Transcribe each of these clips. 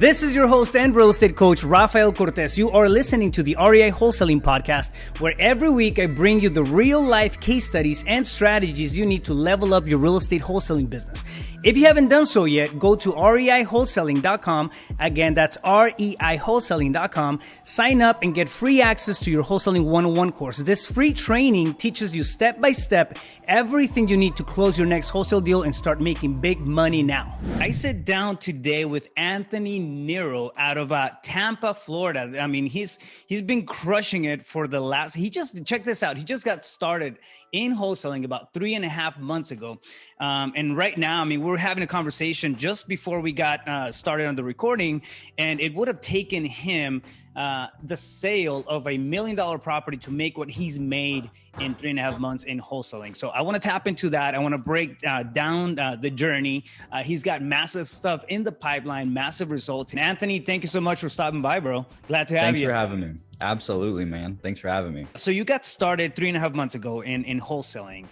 This is your host and real estate coach, Rafael Cortez. You are listening to the REI Wholesaling Podcast, where every week I bring you the real life case studies and strategies you need to level up your real estate wholesaling business. If you haven't done so yet, go to reiwholesaling.com. Again, that's reiwholesaling.com. Sign up and get free access to your Wholesaling 101 course. This free training teaches you step by step everything you need to close your next wholesale deal and start making big money now. I sit down today with Anthony Niro out of Tampa, Florida. I mean, he's been crushing it for the last, check this out. He just got started in wholesaling about 3.5 months ago. And right now, I mean, we're having a conversation just before we got started on the recording, and it would have taken him the sale of $1 million property to make what he's made in 3.5 months in wholesaling. So I want to tap into that. I want to break down the journey. He's got massive stuff in the pipeline, massive results. And Anthony, thank you so much for stopping by, bro. Glad to have you. Thanks for having me. Absolutely, man. Thanks for having me. So you got started 3.5 months ago in wholesaling.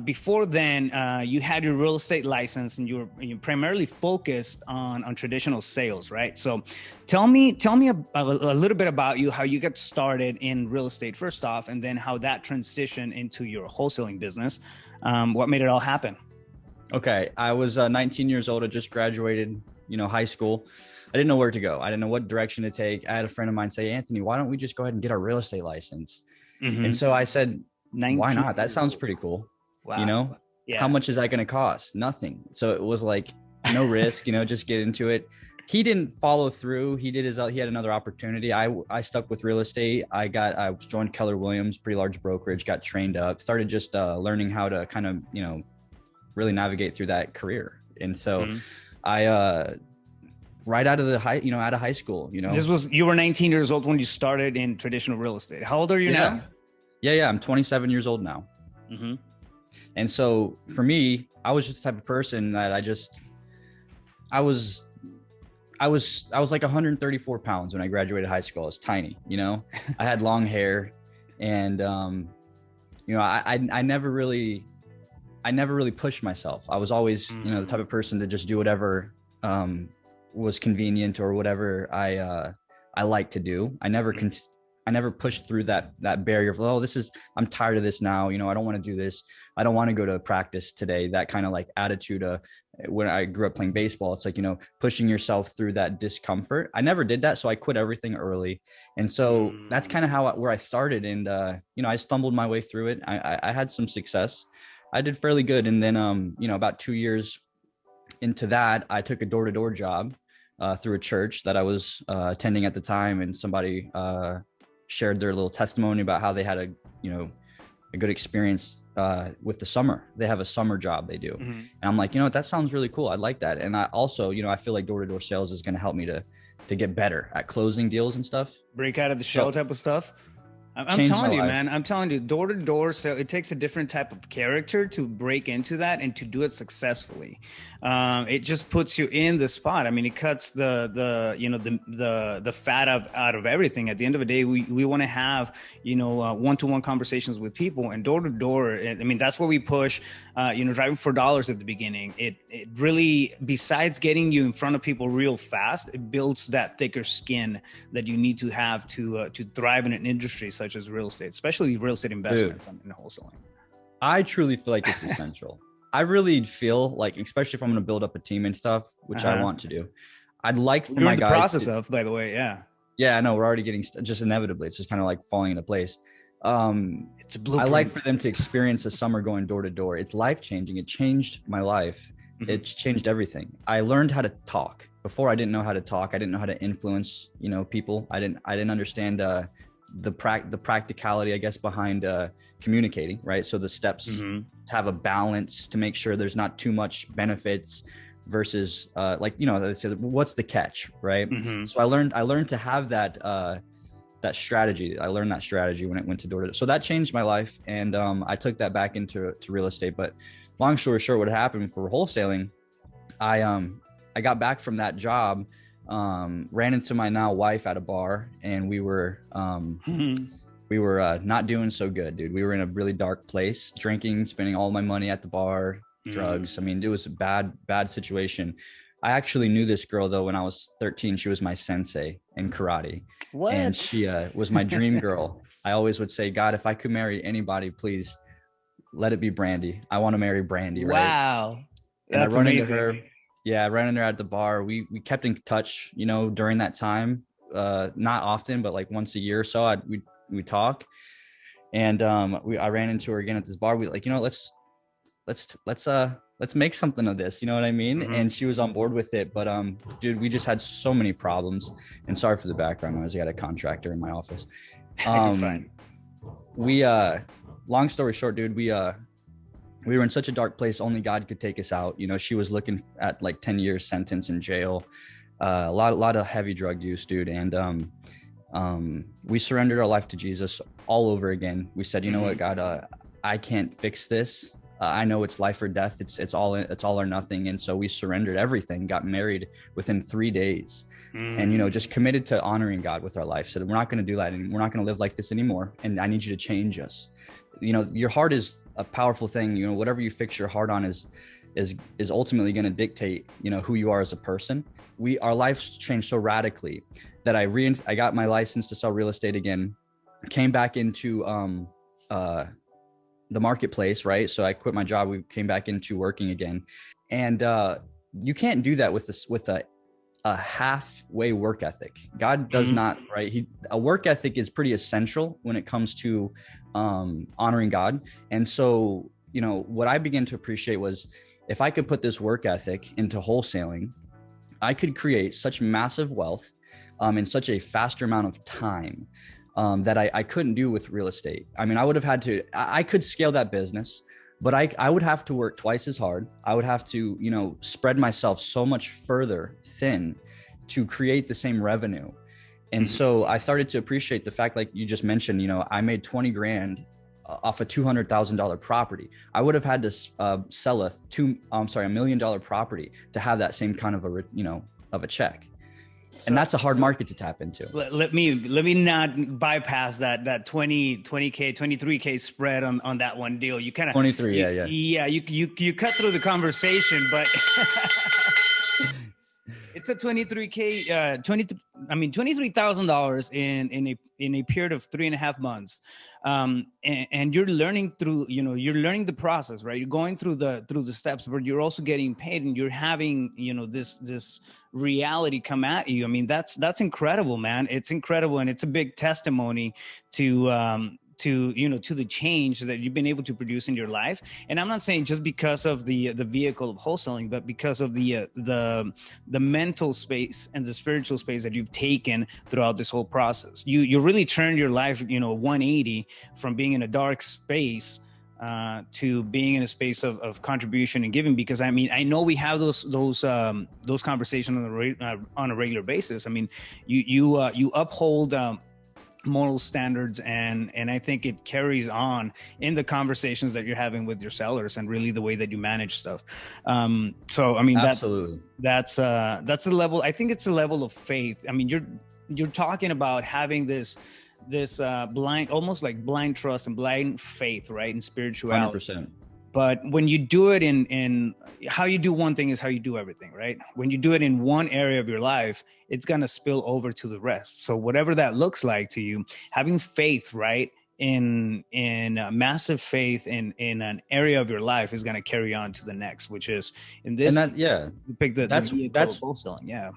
Before then, you had your real estate license and you primarily focused on traditional sales, right? So tell me a little bit about you, how you got started in real estate first off, and then how that transitioned into your wholesaling business. What made it all happen? Okay. I was 19 years old. I just graduated, high school. I didn't know where to go. I didn't know what direction to take. I had a friend of mine say, Anthony, why don't we just go ahead and get our real estate license? Mm-hmm. And so I said, why not? That sounds pretty cool. Wow. Yeah. How much is that going to cost? Nothing. So it was like, no risk, just get into it. He didn't follow through. He had another opportunity. I stuck with real estate. I joined Keller Williams, pretty large brokerage, got trained up, started just learning how to kind of, really navigate through that career. And so right out of out of high school, you were 19 years old when you started in traditional real estate. How old are you now? Yeah. I'm 27 years old now. Mm-hmm. And so for me, I was just the type of person that I was like 134 pounds when I graduated high school. I was tiny, I had long hair, and, I never really pushed myself. I was always, the type of person to just do whatever, was convenient or whatever I like to do. I never pushed through that barrier of, I'm tired of this now. I don't want to do this. I don't want to go to practice today. That kind of like attitude. When I grew up playing baseball, it's like, pushing yourself through that discomfort. I never did that. So I quit everything early. And so that's kind of where I started. And, I stumbled my way through it. I had some success. I did fairly good. And then, about 2 years into that, I took a door-to-door job through a church that I was attending at the time, and somebody shared their little testimony about how they had a good experience with the summer. They have a summer job they do. Mm-hmm. And I'm like, that sounds really cool. I like that. And I also, I feel like door-to-door sales is going to help me to get better at closing deals and stuff. Break out of the shell type of stuff. I'm telling you, man, I'm telling you, door to door. So it takes a different type of character to break into that and to do it successful. It just puts you in the spot. I mean, it cuts the fat out of everything. At the end of the day, we want to have, one-to-one conversations with people, and door to door. I mean, that's what we push, driving for dollars at the beginning. It really, besides getting you in front of people real fast, it builds that thicker skin that you need to have to thrive in an industry such as real estate, especially real estate investments in wholesaling. I truly feel like it's essential. I really feel like, especially if I'm going to build up a team and stuff, which I want to do, I'd like for my guys. Process of, by the way, yeah. Yeah, I know we're already getting just inevitably. It's just kind of like falling into place. It's a blueprint. I like for them to experience a summer going door to door. It's life changing. It changed my life. Mm-hmm. It's changed everything. I learned how to talk. Before, I didn't know how to talk. I didn't know how to influence, people. I didn't understand the practicality, I guess, behind communicating, right? So the steps to have a balance to make sure there's not too much benefits versus they said, what's the catch, right? Mm-hmm. So I learned to have that strategy. I learned that strategy when it went to door to door. So that changed my life, and I took that back into real estate. But long story short, what happened for wholesaling, I got back from that job. Ran into my now wife at a bar, and we were not doing so good, dude. We were in a really dark place, drinking, spending all my money at the bar, drugs. I mean, it was a bad situation. I actually knew this girl though when I was 13. She was my sensei in karate. What? And she was my dream girl. I always would say, God, if I could marry anybody, please let it be Brandy. I want to marry Brandy. Right. Wow. And That's I run amazing. into her. Yeah, I ran into her at the bar. We kept in touch, you know, during that time. Not often, but like once a year or so, we talk. And I ran into her again at this bar. We like, you know, let's make something of this. You know what I mean? Mm-hmm. And she was on board with it. But dude, we just had so many problems. And sorry for the background noise. I got a contractor in my office. Fine. We long story short, dude, we were in such a dark place. Only God could take us out. You know, she was looking at like 10 years sentence in jail, a lot of heavy drug use, dude. And we surrendered our life to Jesus all over again. We said, you know what, God, I can't fix this. I know it's life or death. It's all or nothing. And so we surrendered everything, got married within 3 days, and, you know, just committed to honoring God with our life. So we're not going to do that. And we're not going to live like this anymore. And I need you to change us. You know, your heart is a powerful thing. You know, whatever you fix your heart on is ultimately going to dictate, you know, who you are as a person. Our lives changed so radically that I got my license to sell real estate again, came back into the marketplace, right? So I quit my job. We came back into working again, and you can't do that with a halfway work ethic. God does not, right? A work ethic is pretty essential when it comes to honoring God. And so, you know, what I began to appreciate was if I could put this work ethic into wholesaling, I could create such massive wealth in such a faster amount of time that I couldn't do with real estate. I mean, I could scale that business, but I would have to work twice as hard. I would have to, you know, spread myself so much further thin to create the same revenue. And so I started to appreciate the fact, like you just mentioned, you know, I made 20 grand off a $200,000 property. I would have had to sell a $1 million property to have that same kind of a check. And that's a hard market to tap into. Let me not bypass that 20K, 23K spread on that one deal. You kind of 23. Yeah. You cut through the conversation, but it's a 23K, $23,000 in a period of 3.5 months. And you're learning through, you know, you're learning the process, right? You're going through the steps, but you're also getting paid, and you're having, you know, this reality come at you. I mean, that's incredible, man. It's incredible. And it's a big testimony to the change that you've been able to produce in your life. And I'm not saying just because of the vehicle of wholesaling, but because of the mental space and the spiritual space that you've taken throughout this whole process. You really turned your life, you know, 180 from being in a dark space to being in a space of contribution and giving. Because I mean, I know we have those conversations on a regular basis. I mean, you uphold moral standards, and I think it carries on in the conversations that you're having with your sellers and really the way that you manage stuff. So I mean, absolutely, that's a level. I think it's a level of faith. I mean, you're talking about having this blind, almost like blind trust and blind faith, right? In spirituality. 100%. But when you do it in how you do one thing is how you do everything, right? When you do it in one area of your life, it's going to spill over to the rest. So whatever that looks like to you, having faith, right? In massive faith in an area of your life is going to carry on to the next, which is in this. And you pick that's wholesaling. Yeah.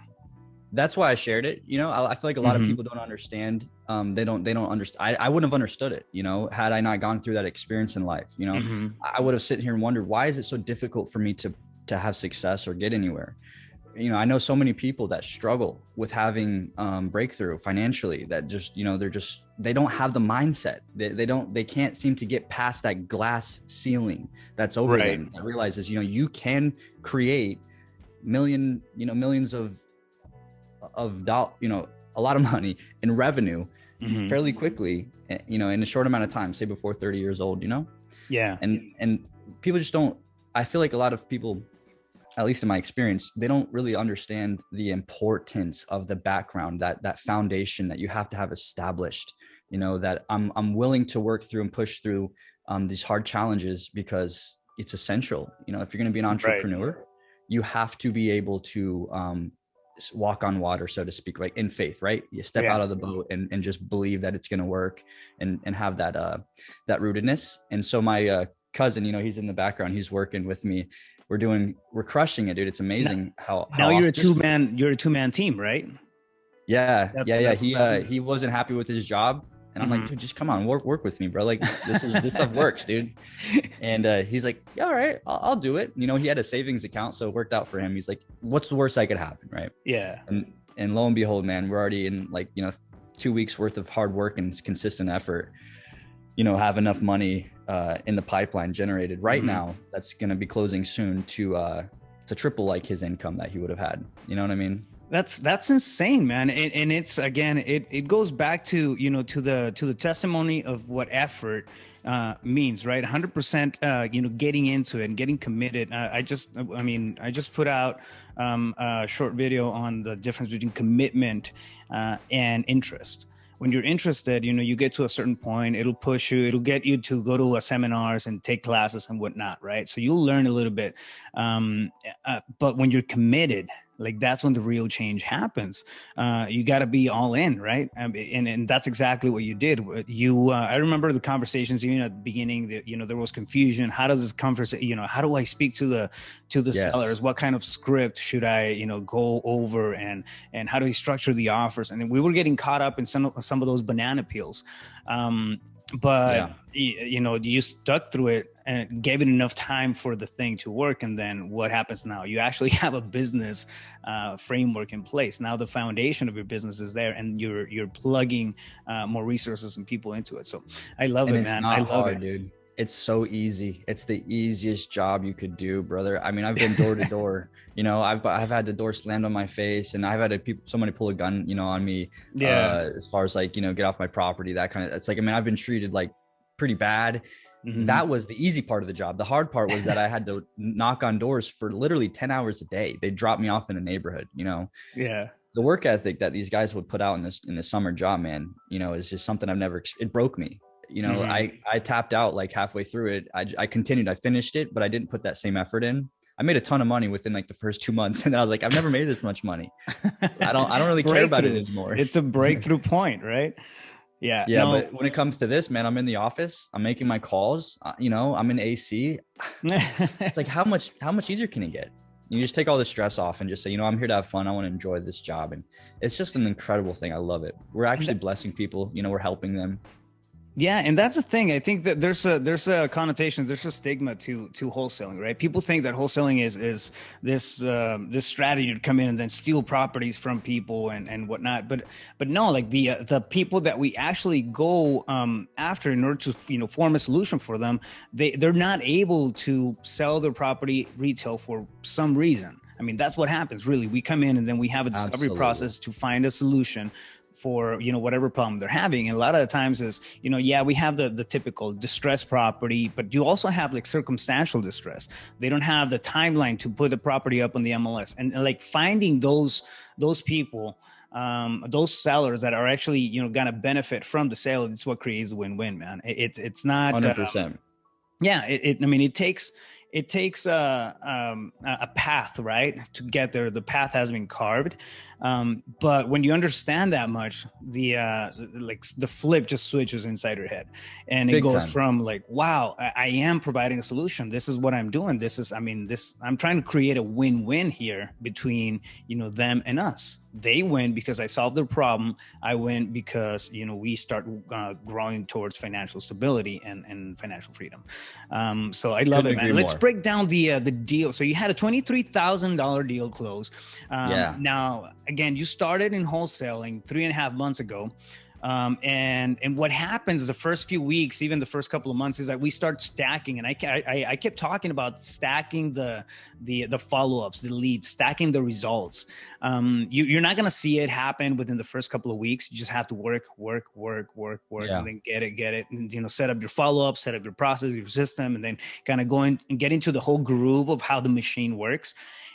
That's why I shared it. You know, I feel like a lot of people don't understand. They don't understand. I wouldn't have understood it, you know, had I not gone through that experience in life. You know, I would have sit here and wondered, why is it so difficult for me to have success or get anywhere? You know, I know so many people that struggle with having breakthrough financially, that just, you know, they don't have the mindset. They can't seem to get past that glass ceiling that's over them. That realizes, you know, you can create millions of dollars, you know, a lot of money in revenue fairly quickly, you know, in a short amount of time, say before 30 years old, you know? Yeah. And people just don't, I feel like a lot of people, at least in my experience, they don't really understand the importance of the background, that foundation that you have to have established, you know, that I'm willing to work through and push through these hard challenges because it's essential. You know, if you're going to be an entrepreneur, you have to be able to walk on water, so to speak, like in faith, right? You step out of the boat and just believe that it's going to work and have that rootedness. And so my cousin, you know, he's in the background, he's working with me. We're crushing it, dude. It's amazing how you're a two-man team, right? Yeah. He wasn't happy with his job. And I'm like, dude, just come on, work with me, bro. Like this stuff works, dude. And he's like, yeah, all right, I'll do it. You know, he had a savings account, so it worked out for him. He's like, what's the worst that could happen, right? Yeah. And lo and behold, man, we're already in like, you know, 2 weeks worth of hard work and consistent effort, you know, have enough money in the pipeline generated right now that's going to be closing soon to triple like his income that he would have had. You know what I mean? That's insane, man. And it's, again, it goes back to, you know, to the testimony of what effort means, right? 100%, you know, getting into it and getting committed. I just put out a short video on the difference between commitment and interest. When you're interested, you know, you get to a certain point, it'll push you, it'll get you to go to seminars and take classes and whatnot, right? So you'll learn a little bit. But when you're committed, like that's when the real change happens. You got to be all in, right? And that's exactly what you did. I remember the conversations even at the beginning that, you know, there was confusion. How does this conversation, you know, how do I speak to the sellers? What kind of script should I, you know, go over, and how do I structure the offers? And we were getting caught up in some of those banana peels. But you know, you stuck through it and gave it enough time for the thing to work. And then what happens now? You actually have a business framework in place. Now the foundation of your business is there, and you're plugging more resources and people into it. So I love it, man. I love it, dude. It's so easy. It's the easiest job you could do, brother. I mean, I've been door to door. You know, I've had the door slammed on my face, and I've had somebody pull a gun, you know, on me. As far as like, you know, get off my property, that kind of. It's like, I mean, I've been treated like pretty bad. That was the easy part of the job. The hard part was that I had to knock on doors for literally 10 hours a day. They dropped me off in a neighborhood, you know. Yeah. The work ethic that these guys would put out in this summer job, man, you know, is just something it broke me. You know, I tapped out like halfway through it. I continued, I finished it, but I didn't put that same effort in. I made a ton of money within like the first 2 months. And then I was like, I've never made this much money. I don't really care about it anymore. It's a breakthrough point, right? Yeah. Yeah. No. But when it comes to this, man, I'm in the office, I'm making my calls, you know, I'm in AC. It's like, how much easier can it get? You just take all the stress off and just say, you know, I'm here to have fun. I want to enjoy this job. And it's just an incredible thing. I love it. We're actually blessing people, you know, we're helping them. Yeah, and that's the thing. I think that there's a connotation, there's a stigma to wholesaling, right? People think that wholesaling is this strategy to come in and then steal properties from people and whatnot. But no, like the people that we actually go after in order to, you know, form a solution for them, they're not able to sell their property retail for some reason. I mean, that's what happens, really. We come in and then we have a discovery process to find a solution for, you know, whatever problem they're having. And a lot of the times is, you know, we have the typical distressed property, but you also have like circumstantial distress. They don't have the timeline to put the property up on the MLS, and like finding those people, those sellers that are actually, you know, gonna benefit from the sale. It's what creates a win-win, man. It's not 100%. I mean, it takes a path, right, to get there. The path has been carved, but when you understand that much, the flip just switches inside your head, and it goes from like, wow, I am providing a solution. This is what I'm doing. I'm trying to create a win-win here between, you know, them and us. They win because I solved their problem. I win because, you know, we start growing towards financial stability and financial freedom. So I love it, man. Let's break down the deal. So you had a $23,000 deal close. Now, again, you started in wholesaling 3.5 months ago. And what happens the first few weeks, even the first couple of months, is that we start stacking. And I kept talking about stacking the follow-ups, the leads, stacking the results. You're not going to see it happen within the first couple of weeks. You just have to work, and then get it, and, you know, set up your follow-up, set up your process, your system, and then kind of go in and get into the whole groove of how the machine works.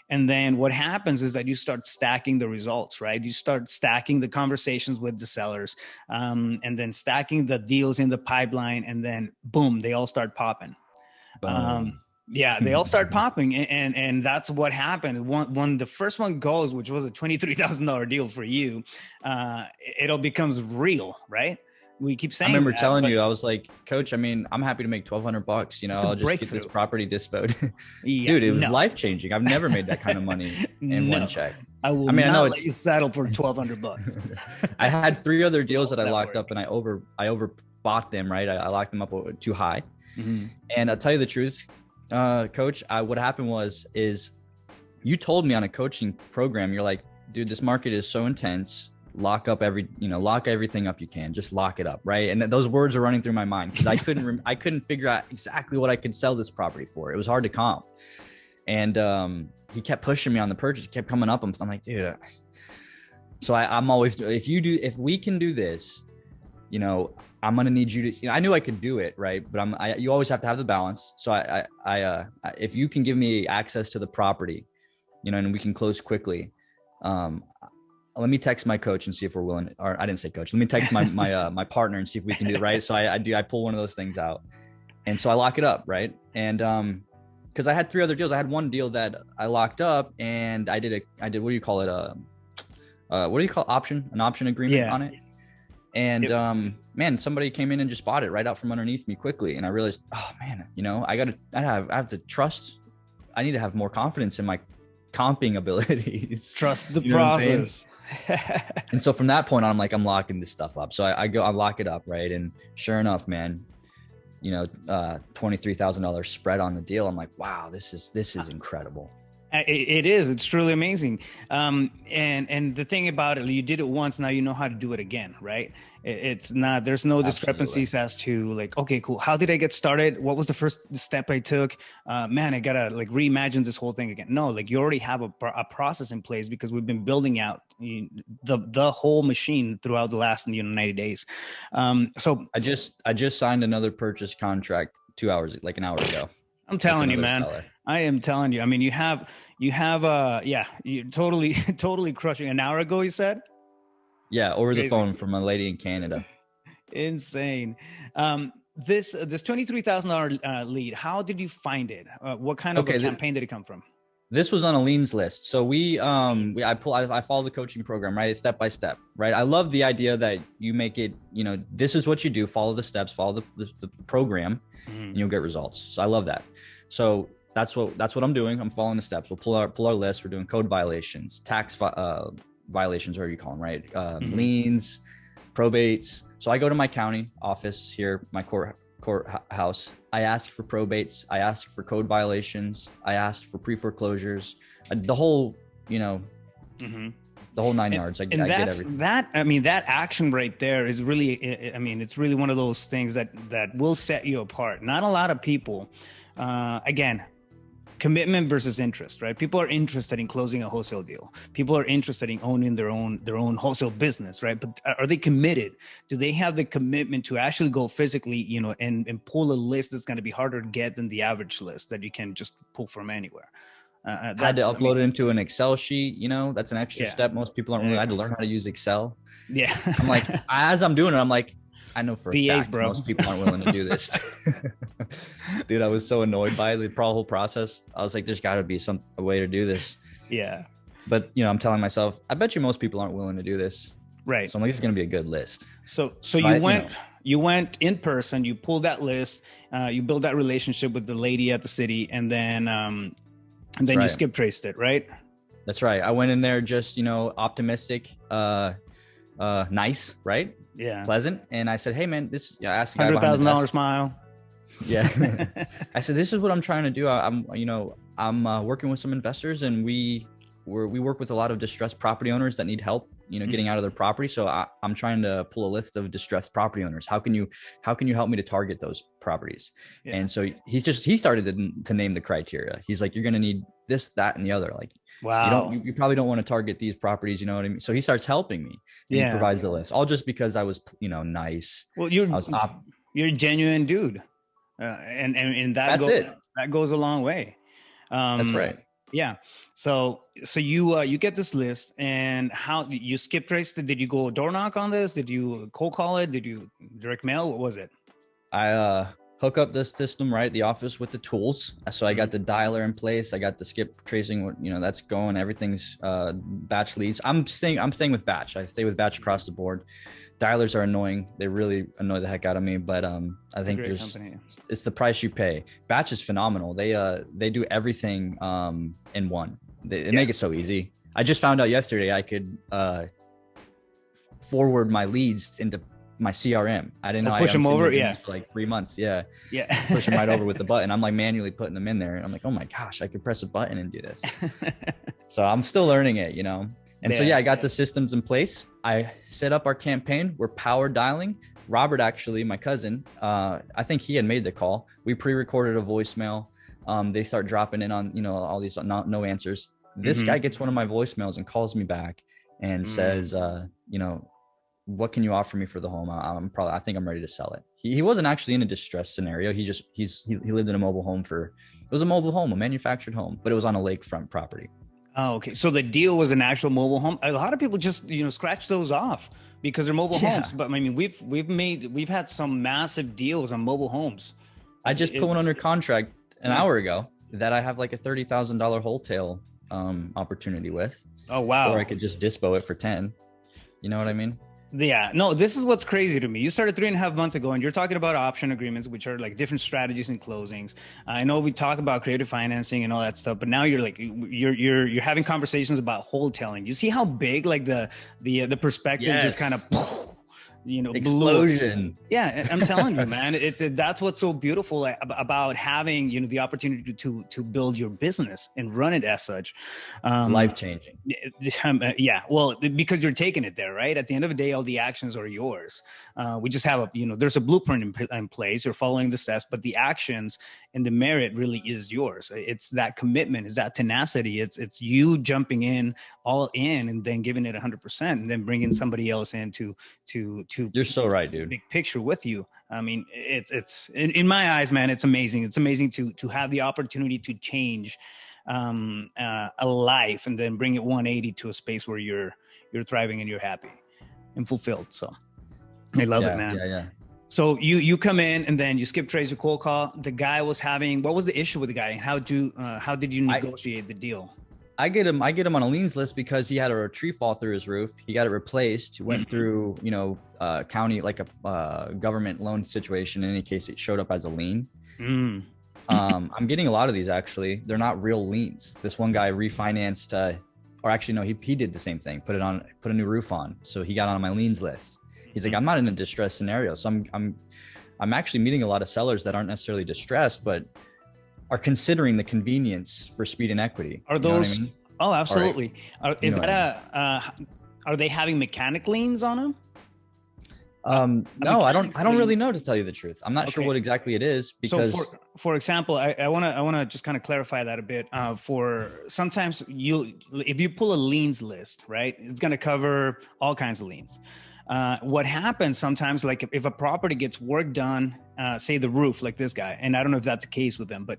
And then what happens is that you start stacking the results, right? You start stacking the conversations with the sellers, and then stacking the deals in the pipeline, and then boom, they all start popping. Yeah, they all start popping, and that's what happened. When the first one goes, which was a $23,000 deal for you, it all becomes real, right? We keep I saying remember that, telling but you, I was like, Coach, I mean, I'm happy to make $1,200. You know, it's a I'll just get breakthrough. this property disposed. Yeah, Dude, it was no, life changing. I've never made that kind of money in one no, check. I will I mean, I know not let it's. you settle for $1,200. I had 3 other deals that I That locked work. up, and I overbought them. Right, I locked them up too high. Mm-hmm. And I'll tell you the truth, Coach. What happened is you told me on a coaching program, you're like, dude, this market is so intense. Lock everything up you can. Just lock it up, right? And those words are running through my mind because I couldn't figure out exactly what I could sell this property for. It was hard to comp, and he kept pushing me on the purchase. He kept coming up. I'm like, dude. So I'm always, if we can do this, you know, I'm gonna need you to. You know, I knew I could do it, right? But you always have to have the balance. So if you can give me access to the property, you know, and we can close quickly. Let me text my coach and see if we're willing, or I didn't say coach. Let me text my partner and see if we can do it, right? So I pull one of those things out, and so I lock it up, right? And because I had 3 other deals. I had one deal that I locked up, and I did what do you call it? What do you call an option agreement on it? And man, somebody came in and just bought it right out from underneath me quickly, and I realized, oh man, you know, I have to trust. I need to have more confidence in my comping abilities. Trust the You know what I'm saying? process. And so from that point on, I'm like, I'm locking this stuff up. So I lock it up, right? And sure enough, man, you know, $23,000 spread on the deal. I'm like, wow, this is incredible. It is. It's truly amazing. And the thing about it, you did it once. Now you know how to do it again, right? It's not. There's no discrepancies as to like, okay, cool. How did I get started? What was the first step I took? Man, I gotta like reimagine this whole thing again. No, like you already have a process in place because we've been building out the whole machine throughout the last 90 days. So I just signed another purchase contract an hour ago. I'm telling you, man. Seller. I am telling you. I mean, you're totally crushing. An hour ago, you said? Yeah, over Crazy. the phone from a lady in Canada. Insane. This $23,000 lead. How did you find it? What kind of a campaign did it come from? This was on a leans list. So I follow the coaching program, right? It's step by step, right? I love the idea that you make it, you know, this is what you do, follow the steps, follow the program, and you'll get results. So I love that. So that's what I'm doing. I'm following the steps. We'll pull our list. We're doing code violations, tax violations, whatever you call them, right? Liens, probates. So I go to my county office here, my courthouse. I ask for probates. I ask for code violations. I ask for pre-foreclosures. The whole, you know, the whole 9 yards. I get everything. That action right there is really, it's really one of those things that will set you apart. Not a lot of people, again, commitment versus interest, right? People are interested in closing a wholesale deal. People are interested in owning their own wholesale business, right? But are they committed? Do they have the commitment to actually go physically, you know, and pull a list that's going to be harder to get than the average list that you can just pull from anywhere? I had to upload it into an Excel sheet. You know, that's an extra step. Most people aren't really. I had to learn how to use Excel. Yeah. I'm like, as I'm doing it, I'm like, I know for a fact bro. most people aren't willing to do this. Dude, I was so annoyed by the whole process. I was like, there's got to be a way to do this. Yeah. But, you know, I'm telling myself, I bet you most people aren't willing to do this. Right. So I'm like, it's going to be a good list. So you went in person, you pulled that list, you built that relationship with the lady at the city, and then you skip traced it, right? That's right. I went in there just, you know, optimistic, nice, right? Yeah. Pleasant. And I said, hey man, I asked the guy $100,000 smile. Yeah. I said, this is what I'm trying to do. I'm working with some investors, and we work with a lot of distressed property owners that need help, you know, getting out of their property. So I'm trying to pull a list of distressed property owners. How can you help me to target those properties? Yeah. And so he started to name the criteria. He's like, you're going to need this, that, and the other. Like, wow, you probably don't want to target these properties. You know what I mean? So he starts helping me. And he provides the list, all just because I was, you know, nice. Well, you're a genuine dude. And that goes a long way. That's right. Yeah. So you get this list, and how you skip trace? Did you go door knock on this? Did you cold call it? Did you direct mail? What was it? I hook up this system, right? The office with the tools. So I got the dialer in place. I got the skip tracing, that's going. Everything's batch leads. I'm staying with batch. I stay with batch across the board. Dialers are annoying. They really annoy the heck out of me, but I think it's the price you pay. Batch is phenomenal. They do everything in one. They make it so easy. I just found out yesterday I could forward my leads into my CRM. I didn't know. Push them over. For like 3 months. Yeah. Push them right over with the button. I'm like manually putting them in there. I'm like, oh my gosh, I could press a button and do this. So I'm still learning it, And so, I got the systems in place. I set up our campaign. We're power dialing. Robert, actually, my cousin, I think he had made the call. We pre-recorded a voicemail. They start dropping in on, all these no answers. This guy gets one of my voicemails and calls me back and says, what can you offer me for the home? I think I'm ready to sell it. He wasn't actually in a distress scenario. He lived in a mobile home it was a mobile home, a manufactured home, but it was on a lakefront property. Oh, okay. So the deal was an actual mobile home. A lot of people just, scratch those off because they're mobile homes. But I mean, we've had some massive deals on mobile homes. I just put one under contract an hour ago that I have like a $30,000 wholesale opportunity with. Oh, wow. Or I could just dispo it for 10. You know what I mean? Yeah, no, this is what's crazy to me. You started 3.5 months ago and you're talking about option agreements, which are like different strategies and closings. I know we talk about creative financing and all that stuff, but now you're like, you're having conversations about wholesaling. You see how big like the perspective just kind of, explosion. Blew. Yeah, I'm telling you, man, that's what's so beautiful about having, the opportunity to build your business and run it as such. Life-changing. Yeah, well, because you're taking it there, right? At the end of the day, all the actions are yours. We just have there's a blueprint in place. You're following the steps, but the actions and the merit really is yours. It's that commitment, it's that tenacity. It's you jumping in all in and then giving it 100% and then bringing somebody else in to you're so right, dude. Big picture with you. I mean, it's in my eyes, man, it's amazing. It's amazing to have the opportunity to change a life and then bring it 180 to a space where you're thriving and you're happy and fulfilled. So I love it, man. Yeah. So you come in and then you skip trace your cold call. The guy was what was the issue with the guy? How did you negotiate the deal? I get him on a liens list because he had a tree fall through his roof. He got it replaced. He went through, county, like a government loan situation. In any case, it showed up as a lien. I'm getting a lot of these, actually. They're not real liens. This one guy refinanced, he did the same thing, put a new roof on. So he got on my liens list. He's like, I'm not in a distressed scenario. So I'm actually meeting a lot of sellers that aren't necessarily distressed, but are considering the convenience for speed and equity. Are those? I mean? Oh, absolutely. Right. Are they having mechanic liens on them? No, I don't really know, to tell you the truth. I'm not sure what exactly it is because. So for example, I want to just kind of clarify that a bit. For sometimes if you pull a liens list, right, it's going to cover all kinds of liens. What happens sometimes, like if a property gets work done, say the roof, like this guy, and I don't know if that's the case with them, but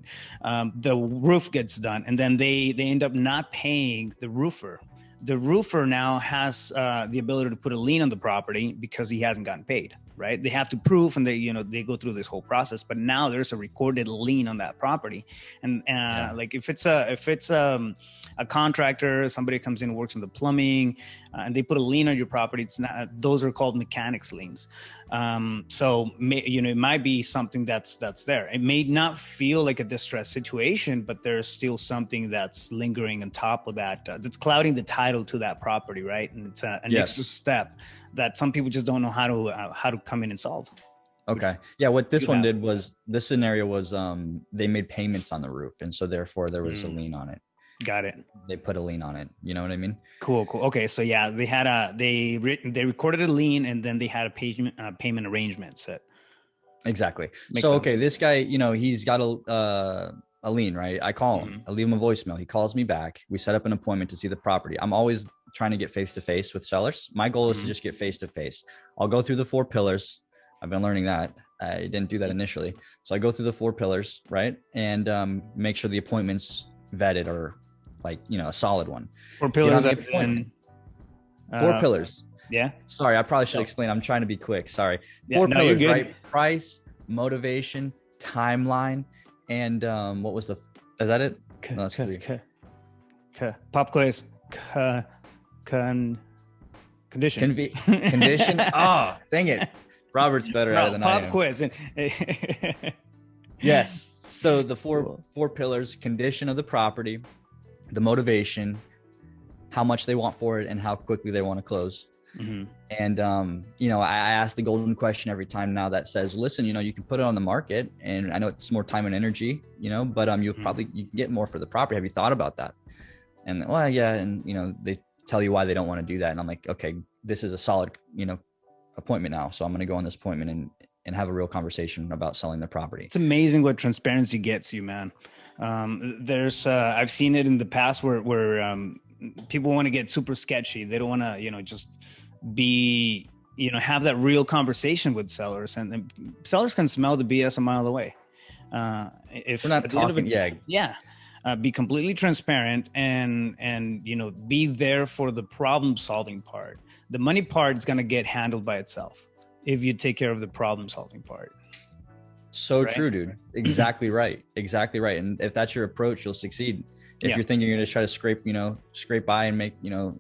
the roof gets done and then they end up not paying the roofer. The roofer now has the ability to put a lien on the property because he hasn't gotten paid, right? They have to prove and they go through this whole process, but now there's a recorded lien on that property. And like if it's a contractor, somebody comes in and works on the plumbing and they put a lien on your property, it's not, those are called mechanics liens. So it might be something that's there. It may not feel like a distress situation, but there's still something that's lingering on top of that, that's clouding the title to that property, right? And it's an extra step that some people just don't know how to come in and solve. Okay. Yeah. What this one did was, this scenario was, they made payments on the roof. And so therefore there was a lien on it. Got it. They put a lien on it. You know what I mean? Cool. Okay. So yeah, they had they recorded a lien and then they had a payment arrangement set. Exactly. Makes sense. Okay, this guy, he's got a lien, right? I call him, I leave him a voicemail. He calls me back. We set up an appointment to see the property. I'm always trying to get face-to-face with sellers. My goal is to just get face-to-face. I'll go through the 4 pillars. I've been learning that. I didn't do that initially. So I go through the 4 pillars, right? And make sure the appointment's vetted or like, a solid one. 4 pillars. 4 pillars. Yeah. Sorry, I probably should explain. I'm trying to be quick. Sorry. 4 pillars, right? Price, motivation, timeline, and what was is that it? No, that's three. Pop quiz. Condition. Condition. Oh, dang it. Robert's better at it than I am. Pop quiz. Yes. So the four pillars: condition of the property, the motivation, how much they want for it, and how quickly they want to close. Mm-hmm. And you know, I ask the golden question every time now that says, listen, you know, you can put it on the market, and I know it's more time and energy, you know, but you can get more for the property. Have you thought about that? And well, yeah, and you know, they tell you why they don't want to do that, and I'm like, okay, this is a solid, you know, appointment now, so I'm going to go on this appointment and have a real conversation about selling the property. It's amazing what transparency gets you, man. There's I've seen it in the past where people want to get super sketchy. They don't want to, you know, just be, you know, have that real conversation with sellers, and sellers can smell the BS a mile away. If we're not talking, be completely transparent and, you know, be there for the problem solving part. The money part is going to get handled by itself if you take care of the problem solving part. So right? True, dude. Exactly right. Exactly right. And if that's your approach, you'll succeed. If you're thinking you're going to try to scrape by and make, you know,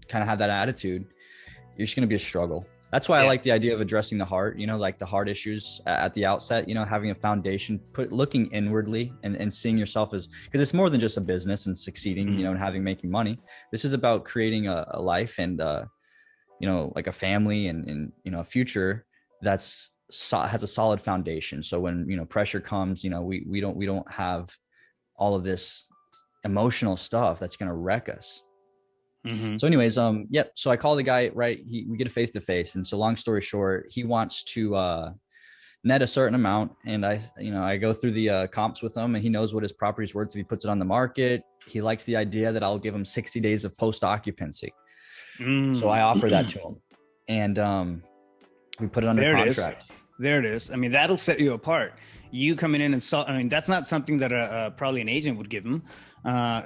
kind of have that attitude, you're just going to be a struggle. That's why I like the idea of addressing the heart, you know, like the heart issues at the outset, you know, having a foundation, looking inwardly and seeing yourself as, because it's more than just a business and succeeding, you know, and making money. This is about creating a life and, you know, like a family and, you know, a future that's has a solid foundation. So when, you know, pressure comes, you know, we don't have all of this emotional stuff that's going to wreck us. Mm-hmm. So anyways, so I call the guy, right? We get a face-to-face. And so long story short, he wants to, net a certain amount. And I go through the comps with him, and he knows what his property's worth if he puts it on the market. He likes the idea that I'll give him 60 days of post-occupancy. So I offer that to him, and, we put it under contract. There it is. I mean, that'll set you apart. You coming in and that's not something that probably an agent would give them.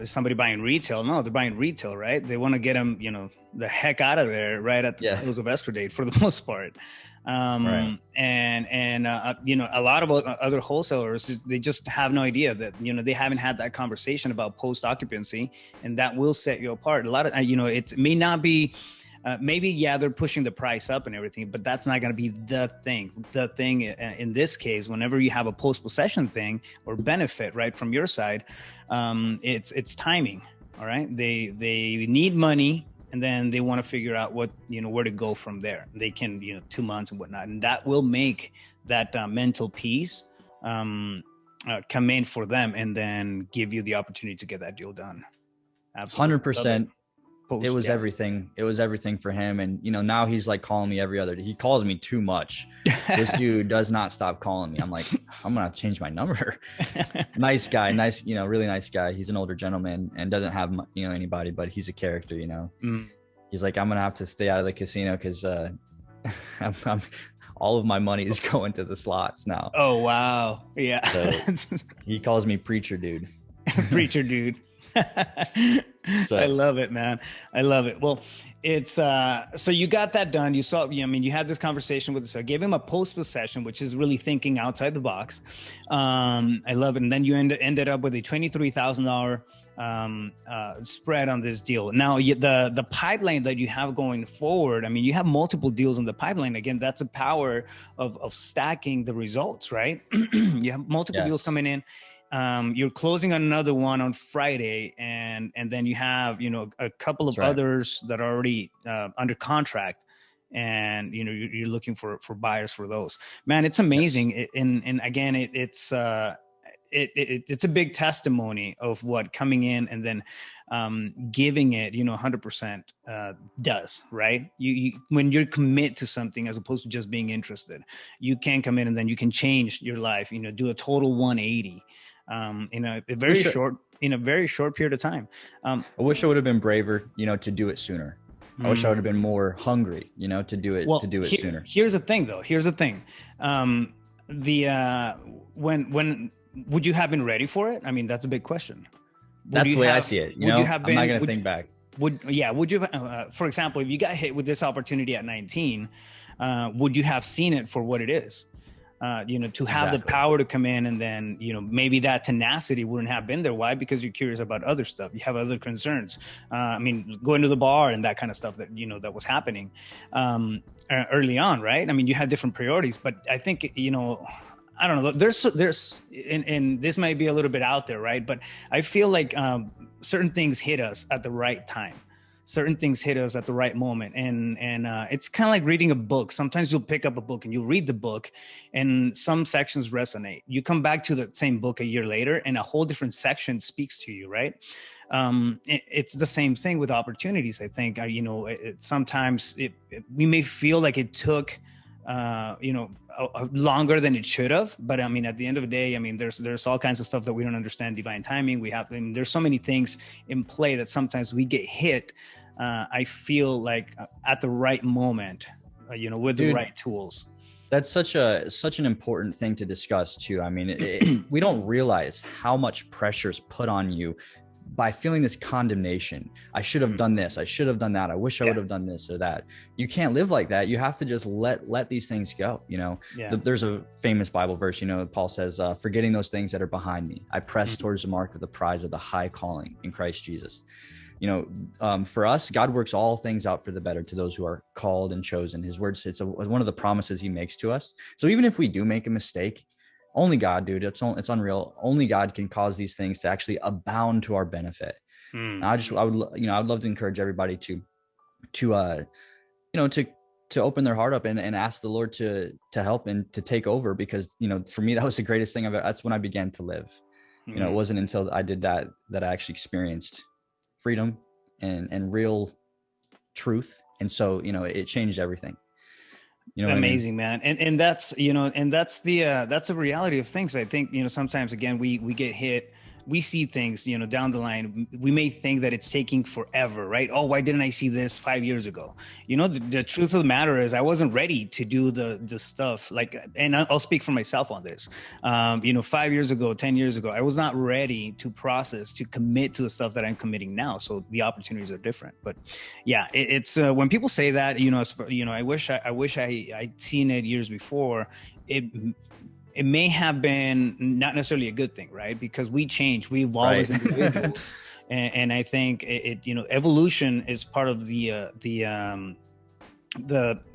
Somebody buying retail. No, they're buying retail, right? They want to get them, you know, the heck out of there right at the close of escrow date for the most part. Right. And you know, a lot of other wholesalers, they just have no idea that, you know, they haven't had that conversation about post occupancy, and that will set you apart. A lot of, you know, it may not be, maybe, they're pushing the price up and everything, but that's not going to be the thing. The thing in this case, whenever you have a post-possession thing or benefit, right, from your side, it's timing. All right. They need money, and then they want to figure out what, you know, where to go from there. They can, you know, 2 months and whatnot. And that will make that mental peace come in for them, and then give you the opportunity to get that deal done. Absolutely. 100%. It was everything. It was everything for him. And, you know, now he's like calling me every other day. He calls me too much. This dude does not stop calling me. I'm like, I'm going to change my number. Nice guy. Nice, you know, really nice guy. He's an older gentleman and doesn't have, you know, anybody, but he's a character, you know. He's like, I'm going to have to stay out of the casino because I'm all of my money is going to the slots now. Oh, wow. Yeah. So he calls me preacher dude. Preacher dude. So, I love it, man. I love it. Well, it's so you got that done. You saw, I mean, you had this conversation with us. I gave him a post-possession, which is really thinking outside the box. I love it. And then you ended up with a $23,000 spread on this deal. Now, the pipeline that you have going forward, I mean, you have multiple deals in the pipeline. Again, that's the power of stacking the results, right? You have multiple deals coming in. You're closing another one on Friday, and then you have, you know, a couple of others that are already under contract, and, you know, you're looking for buyers for those. Man, it's amazing. Yes. And again, it's a big testimony of what coming in and then giving it, you know, 100% does, right? You when you're commit to something as opposed to just being interested, you can come in and then you can change your life, you know, do a total 180. In a very short period of time. I wish I would have been braver, you know, to do it sooner. I wish I would have been more hungry, you know, to do it sooner. Here's the thing though. When would you have been ready for it? I mean, that's a big question. That's the way I see it. You know, I'm not going to think back. Would you, for example, if you got hit with this opportunity at 19, would you have seen it for what it is? to have the power to come in, and then, maybe that tenacity wouldn't have been there. Why? Because you're curious about other stuff. You have other concerns. Going to the bar and that kind of stuff that, that was happening early on, right? I mean, you had different priorities, but I think, I don't know, there's, and this might be a little bit out there, right? But I feel like certain things hit us at the right time. Certain things hit us at the right moment. And it's kind of like reading a book. Sometimes you'll pick up a book and you'll read the book and some sections resonate. You come back to the same book a year later and a whole different section speaks to you, right? It's the same thing with opportunities. I think, sometimes we may feel like it took, longer than it should have. But I mean, at the end of the day, I mean, there's all kinds of stuff that we don't understand. Divine timing. There's so many things in play that sometimes we get hit. I feel like at the right moment, with the right tools. That's such an important thing to discuss too. I mean, we don't realize how much pressure is put on you by feeling this condemnation. I should have done this. I should have done that. I wish I would have done this or that. You can't live like that. You have to just let these things go. There's a famous Bible verse, Paul says, forgetting those things that are behind me, I press towards the mark of the prize of the high calling in Christ Jesus. For us, God works all things out for the better to those who are called and chosen. His words, it's one of the promises he makes to us. So even if we do make a mistake, only God, dude, it's unreal. Only God can cause these things to actually abound to our benefit. I would love to encourage everybody to open their heart up and ask the Lord to help and to take over, because, for me, that was the greatest thing that's when I began to live. It wasn't until I did that I actually experienced freedom and real truth. And so, it changed everything. Amazing, man. And that's, that's the reality of things. I think, sometimes, again, we get hit, we see things, down the line. We may think that it's taking forever, right? Oh, why didn't I see this 5 years ago? The truth of the matter is I wasn't ready to do the stuff and I'll speak for myself on this. 5 years ago, 10 years ago, I was not ready to commit to the stuff that I'm committing now. So the opportunities are different. But yeah, it's when people say that, I wish I'd seen it years before. It may have been not necessarily a good thing, right? Because we change, we evolve as individuals, and I think evolution is part of the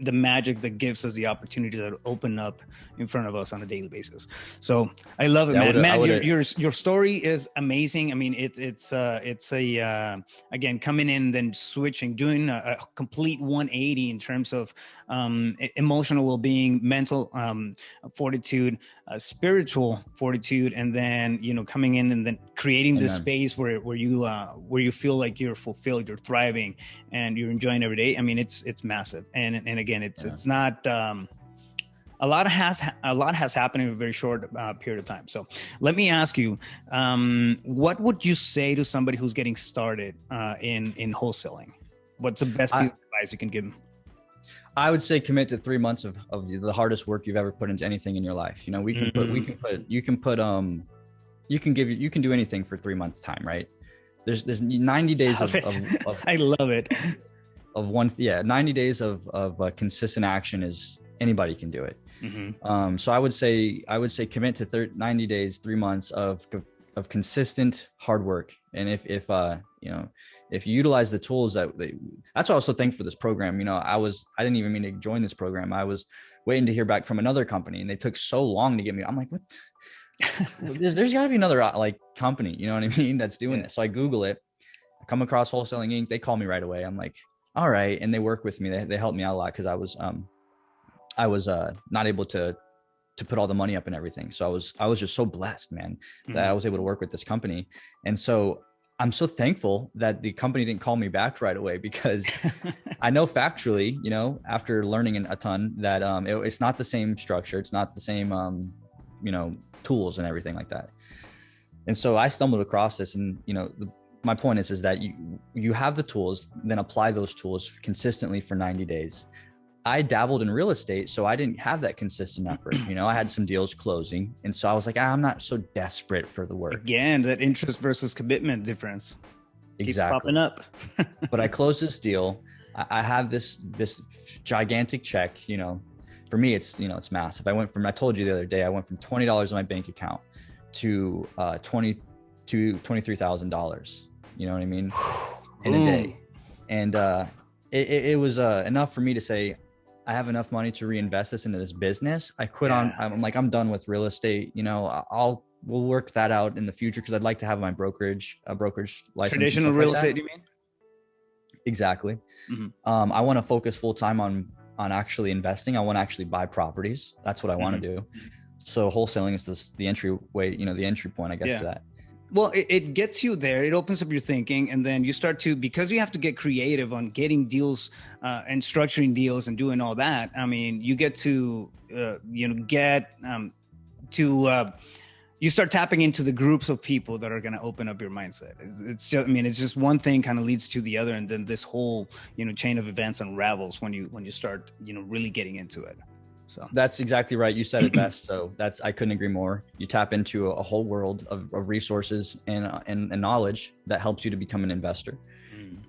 magic that gives us the opportunity to open up in front of us on a daily basis. So I love it, man. Your story is amazing. I mean, it's again, coming in, then switching, doing a complete 180 in terms of emotional well-being, mental fortitude, spiritual fortitude, and then coming in and then creating this space where you feel like you're fulfilled, you're thriving, and you're enjoying every day. I mean, it's massive. And again, it's not a lot has happened in a very short period of time. So let me ask you, what would you say to somebody who's getting started in wholesaling? What's the best piece of advice you can give them? I would say commit to 3 months of the hardest work you've ever put into anything in your life. You can do anything for 3 months time, right? There's 90 days of I love it. 90 days of consistent action is anybody can do it. So I would say commit to 90 days, 3 months of consistent hard work. And if you utilize the tools that's why I was so thankful for this program. I didn't even mean to join this program. I was waiting to hear back from another company, and they took so long to get me. I'm like, what? There's gotta be another company, you know what I mean, that's doing this. So I Google it, I come across Wholesaling Inc. They call me right away. I'm like, all right. And they work with me. They helped me out a lot, because I was not able to put all the money up and everything. So I was just so blessed, man, that I was able to work with this company. And so I'm so thankful that the company didn't call me back right away, because I know factually, after learning a ton, that it's not the same structure. It's not the same, tools and everything like that. And so I stumbled across this, and, my point is that you have the tools, then apply those tools consistently for 90 days. I dabbled in real estate, so I didn't have that consistent effort. I had some deals closing. And so I was like, I'm not so desperate for the work. Again, that interest versus commitment difference. Exactly. Keeps popping up. But I closed this deal. I have this gigantic check, for for me, it's, you know, it's massive. I told you the other day, I went from $20 in my bank account to $23,000, you know what I mean? In a day. And it was enough for me to say, I have enough money to reinvest this into this business. I quit I'm like, I'm done with real estate. You know, we'll work that out in the future, because I'd like to have my brokerage license. Traditional real estate, you mean? Exactly. I want to focus full time on actually investing. I want to actually buy properties. That's what I want to do. So wholesaling is the entry way, you know, the entry point, I guess, to that. Well, it gets you there. It opens up your thinking, and then you start to, because you have to get creative on getting deals and structuring deals and doing all that. I mean, you get to, you start tapping into the groups of people that are going to open up your mindset. It's just, I mean, it's just one thing kind of leads to the other, and then this whole, you know, chain of events unravels when you start, you know, really getting into it. So that's exactly right. You said it best. So I couldn't agree more. You tap into a whole world of resources and knowledge that helps you to become an investor.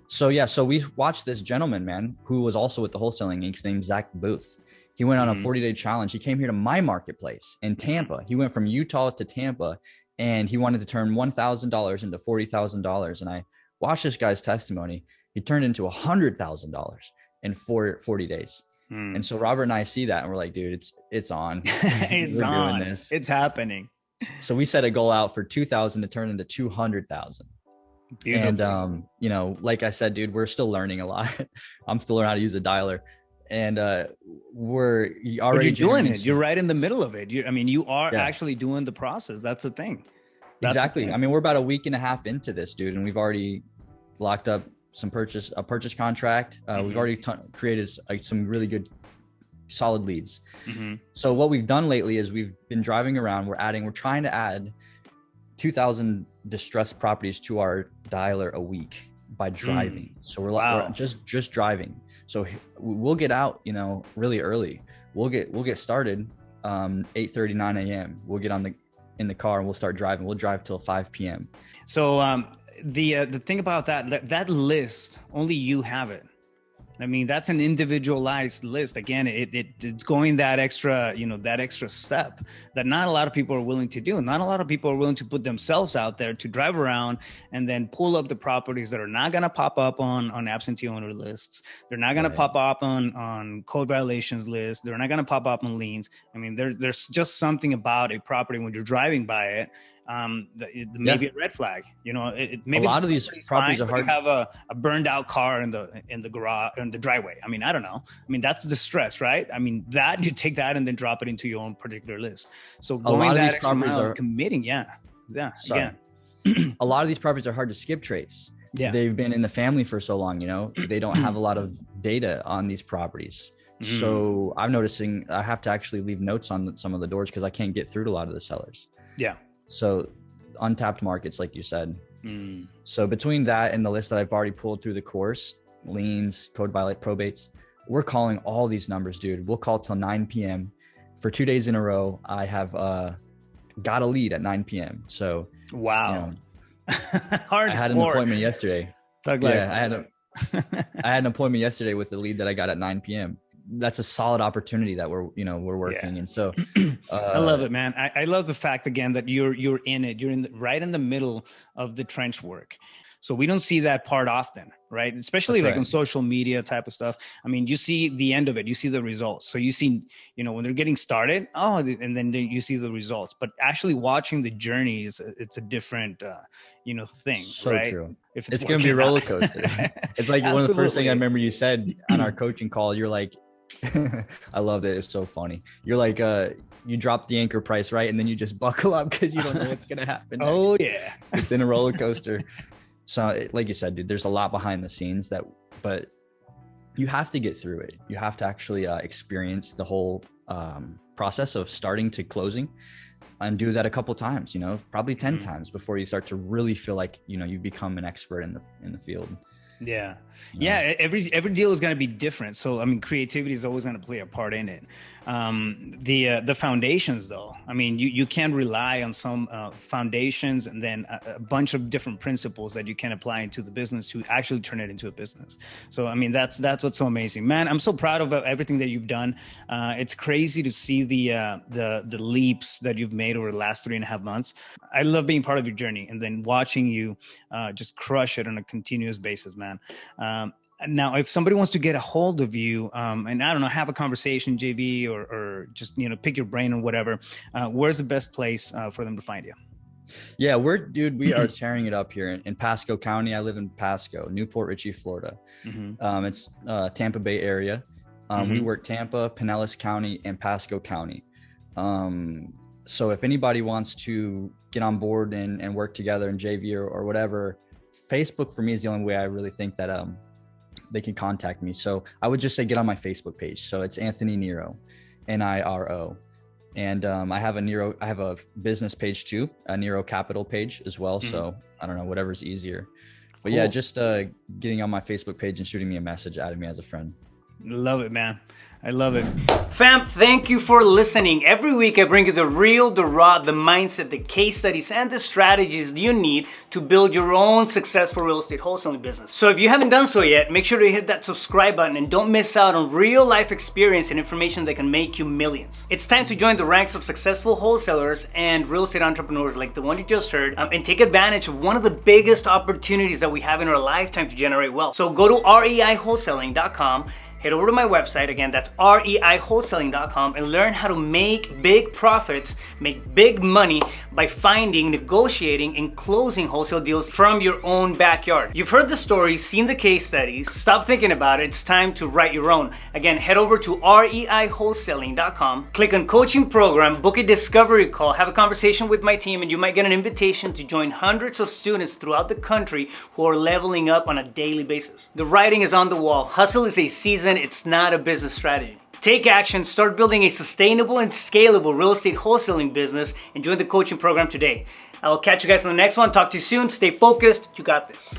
So we watched this gentleman, man, who was also with the Wholesaling Inc. named Zach Booth. He went on a 40-day challenge. He came here to my marketplace in Tampa. He went from Utah to Tampa, and he wanted to turn $1,000 into $40,000. And I watched this guy's testimony. He turned into $100,000 in 40 days. And so Robert and I see that, and we're like, dude, it's on. It's on. Doing this. It's happening. So we set a goal out for 2,000 to turn into 200,000. And, you know, like I said, dude, we're still learning a lot. I'm still learning how to use a dialer. And we're already doing it. You're right in the middle of it. You are actually doing the process. That's the thing. Exactly. I mean, we're about a week and a half into this, dude, and we've already locked up a purchase contract. We've already created some really good, solid leads. So what we've done lately is we've been driving around. We're trying to add 2,000 distressed properties to our dialer a week by driving. So we're just driving. So we'll get out, you know, really early. We'll get started 8:30, 9 a.m. We'll get in the car and we'll start driving. We'll drive till 5 p.m. So the thing about that list, only you have it. I mean, that's an individualized list. Again, it's going that extra step that not a lot of people are willing to do. Not a lot of people are willing to put themselves out there to drive around and then pull up the properties that are not going to pop up on absentee owner lists. They're not going to pop up on code violations lists. They're not going to pop up on liens. I mean, there's just something about a property when you're driving by it. Maybe a red flag, you know, maybe a lot of these properties are hard. You have a burned out car in the garage, in the driveway. I mean, I don't know. I mean, that's the stress, right? I mean, that you take that and then drop it into your own particular list. So going a lot of these properties are committing. Again, a lot of these properties are hard to skip trace. They've been in the family for so long, you know, they don't have a lot of data on these properties. So I'm noticing I have to actually leave notes on some of the doors because I can't get through to a lot of the sellers. So untapped markets, like you said. So between that and the list that I've already pulled through the course, liens, code violate, probates, we're calling all these numbers, dude. We'll call till 9 p.m. For 2 days in a row. I have got a lead at 9 p.m. So wow. You know, I had an appointment yesterday. I had an appointment yesterday with the lead that I got at 9 p.m. That's a solid opportunity that we're working. And so I love it, man. I love the fact again that you're in it. You're right in the middle of the trench work. So we don't see that part often, right? Especially on social media type of stuff. I mean, you see the end of it, you see the results. So you see, you know, when they're getting started, and then you see the results. But actually watching the journey it's a different, thing. So right? true. If it's going to be a roller coaster. It's like one of the first things I remember you said on our coaching call. You're like, I loved it. It's so funny. You're like, you drop the anchor price, right? And then you just buckle up because you don't know what's going to happen next. Oh yeah. It's in a roller coaster. So like you said, dude, there's a lot behind the scenes but you have to get through it. You have to actually experience the whole process of starting to closing and do that a couple times, you know, probably 10 times before you start to really feel like, you know, you become an expert in the field. Yeah. Yeah. Every deal is going to be different. So, I mean, creativity is always going to play a part in it. The foundations though, I mean, you can rely on some foundations and then a bunch of different principles that you can apply into the business to actually turn it into a business. So, I mean, that's what's so amazing, man. I'm so proud of everything that you've done. It's crazy to see the leaps that you've made over the last 3.5 months. I love being part of your journey and then watching you just crush it on a continuous basis, man. Now, if somebody wants to get a hold of you and I don't know, have a conversation, JV, or just, pick your brain or whatever, where's the best place for them to find you? Yeah, we are tearing it up here in Pasco County. I live in Pasco, Newport Richey, Florida. Mm-hmm. It's Tampa Bay area. We work Tampa, Pinellas County, and Pasco County. So if anybody wants to get on board and work together in JV or whatever, Facebook for me is the only way I really think that they can contact me. So I would just say get on my Facebook page. So it's Anthony Niro, Niro. And I have a business page too, a Niro Capital page as well. So I don't know, whatever's easier. But cool. Yeah, just getting on my Facebook page and shooting me a message, adding me as a friend. Love it, man. I love it. Fam, thank you for listening. Every week I bring you the real, the raw, the mindset, the case studies, and the strategies you need to build your own successful real estate wholesaling business. So if you haven't done so yet, make sure to hit that subscribe button and don't miss out on real life experience and information that can make you millions. It's time to join the ranks of successful wholesalers and real estate entrepreneurs like the one you just heard and take advantage of one of the biggest opportunities that we have in our lifetime to generate wealth. So go to reiwholesaling.com. Head over to my website, again, that's reiwholesaling.com, and learn how to make big profits, make big money by finding, negotiating, and closing wholesale deals from your own backyard. You've heard the stories, seen the case studies, stop thinking about it, it's time to write your own. Again, head over to reiwholesaling.com, click on coaching program, book a discovery call, have a conversation with my team, and you might get an invitation to join hundreds of students throughout the country who are leveling up on a daily basis. The writing is on the wall. Hustle is a season. It's not a business strategy. Take action, start building a sustainable and scalable real estate wholesaling business, and join the coaching program today. I will catch you guys on the next one. Talk to you soon. Stay focused. You got this.